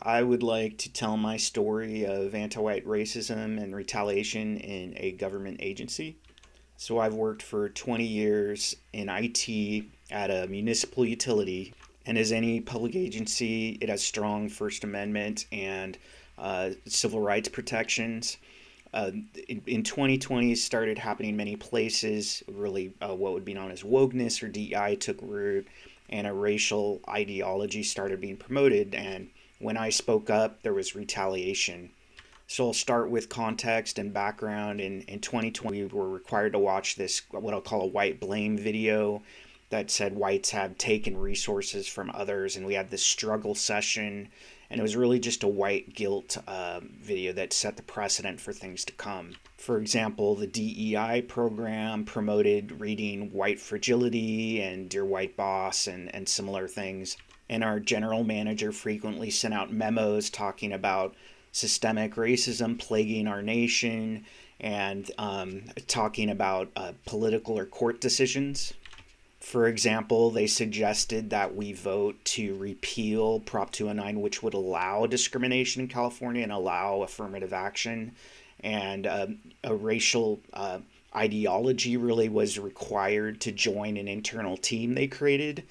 I would like to tell my story of anti-white racism and retaliation in a government agency. So I've worked for 20 years in IT at a municipal utility, and as any public agency, it has strong First Amendment and civil rights protections. In 2020 started happening in many places. Really, what would be known as wokeness or DEI took root, and a racial ideology started being promoted. And when I spoke up, there was retaliation. So I'll start with context and background. In 2020, we were required to watch this, what I'll call a white blame video that said whites have taken resources from others, and we had this struggle session, and it was really just a white guilt video that set the precedent for things to come. For example, the DEI program promoted reading White Fragility and Dear White Boss and similar things. And our general manager frequently sent out memos talking about systemic racism plaguing our nation and talking about political or court decisions. For example, they suggested that we vote to repeal Prop 209, which would allow discrimination in California and allow affirmative action. And a racial ideology really was required to join an internal team they created.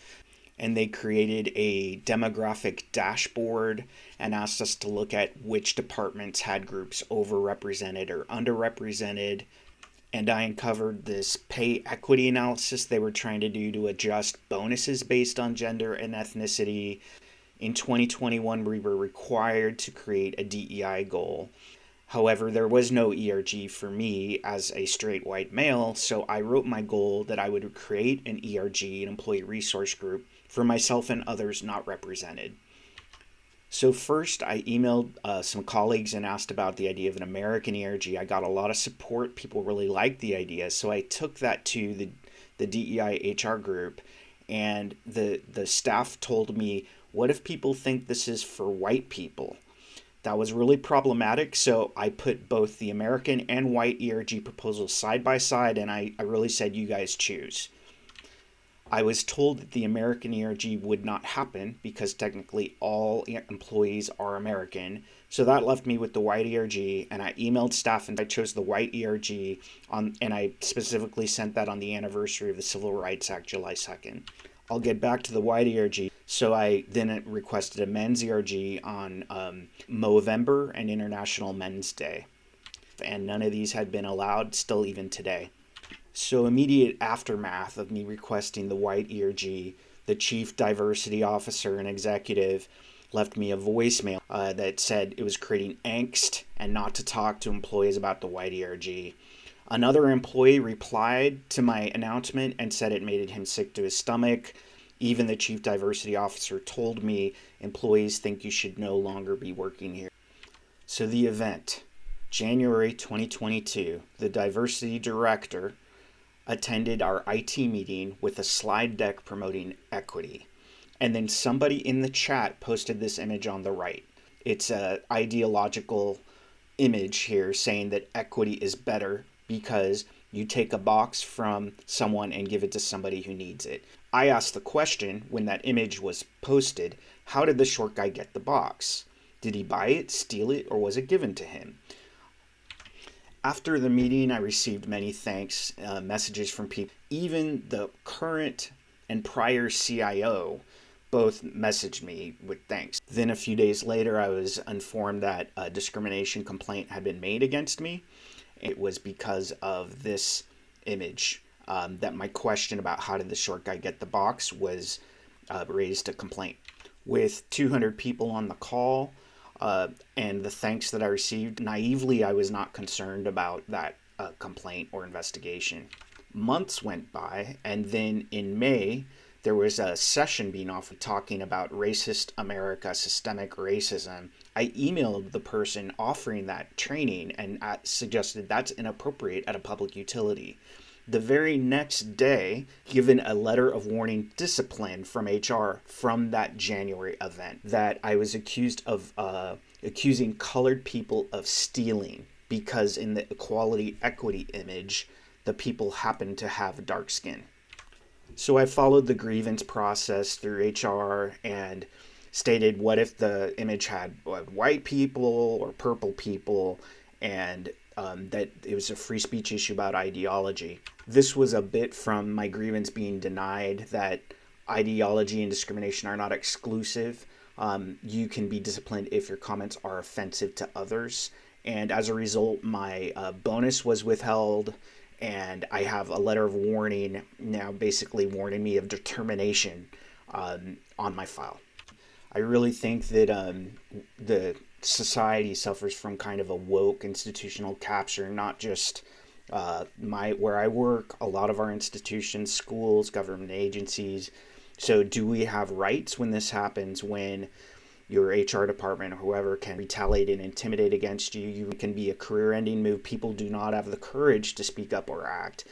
And they created a demographic dashboard and asked us to look at which departments had groups overrepresented or underrepresented. And I uncovered this pay equity analysis they were trying to do to adjust bonuses based on gender and ethnicity. In 2021, we were required to create a DEI goal. However, there was no ERG for me as a straight white male, so I wrote my goal that I would create an ERG, an employee resource group, for myself and others not represented. So first, I emailed some colleagues and asked about the idea of an American ERG. I got a lot of support. People really liked the idea. So I took that to the DEI HR group, and the staff told me, what if people think this is for white people? That was really problematic, so I put both the American and white ERG proposals side by side, and I really said, you guys choose. I was told that the American ERG would not happen because technically all employees are American. So that left me with the white ERG, and I emailed staff and I chose the white ERG and I specifically sent that on the anniversary of the Civil Rights Act, July 2nd. I'll get back to the white ERG. So I then requested a men's ERG on Movember and International Men's Day. And none of these had been allowed, still even today. So immediate aftermath of me requesting the white ERG, the chief diversity officer and executive left me a voicemail that said it was creating angst and not to talk to employees about the white ERG. Another employee replied to my announcement and said it made him sick to his stomach. Even the chief diversity officer told me employees think you should no longer be working here. So the event, January 2022, the diversity director attended our IT meeting with a slide deck promoting equity. And then somebody in the chat posted this image on the right. It's an ideological image here saying that equity is better because you take a box from someone and give it to somebody who needs it. I asked the question when that image was posted, how did the short guy get the box? Did he buy it, steal it, or was it given to him? After the meeting, I received many thanks messages from people. Even the current and prior CIO both messaged me with thanks. Then a few days later, I was informed that a discrimination complaint had been made against me. It was because of this image that my question about how did the short guy get the box was raised a complaint. With 200 people on the call, and the thanks that I received, naively, I was not concerned about that complaint or investigation. Months went by, and then in May, there was a session being offered talking about racist America, systemic racism. I emailed the person offering that training and suggested that's inappropriate at a public utility. The very next day, given a letter of warning discipline from HR from that January event, that I was accused of accusing colored people of stealing because in the equality equity image, the people happened to have dark skin. So I followed the grievance process through HR and stated, what if the image had white people or purple people, and that it was a free speech issue about ideology. This was a bit from my grievance being denied that ideology and discrimination are not exclusive. You can be disciplined if your comments are offensive to others. And as a result, my bonus was withheld, and I have a letter of warning now basically warning me of termination on my file. I really think that the society suffers from kind of a woke institutional capture, not just where I work, a lot of our institutions, schools, government agencies. So do we have rights when this happens, when your HR department or whoever can retaliate and intimidate against you? You can be a career-ending move. People do not have the courage to speak up or act.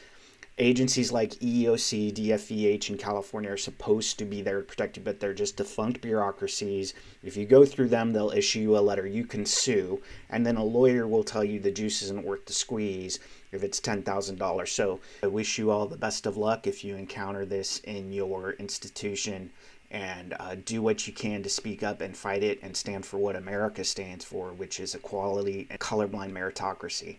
Agencies like EEOC, DFVH in California are supposed to be there to protect you, but they're just defunct bureaucracies. If you go through them, they'll issue you a letter. You can sue, and then a lawyer will tell you the juice isn't worth the squeeze if it's $10,000. So I wish you all the best of luck if you encounter this in your institution, and do what you can to speak up and fight it and stand for what America stands for, which is equality and colorblind meritocracy.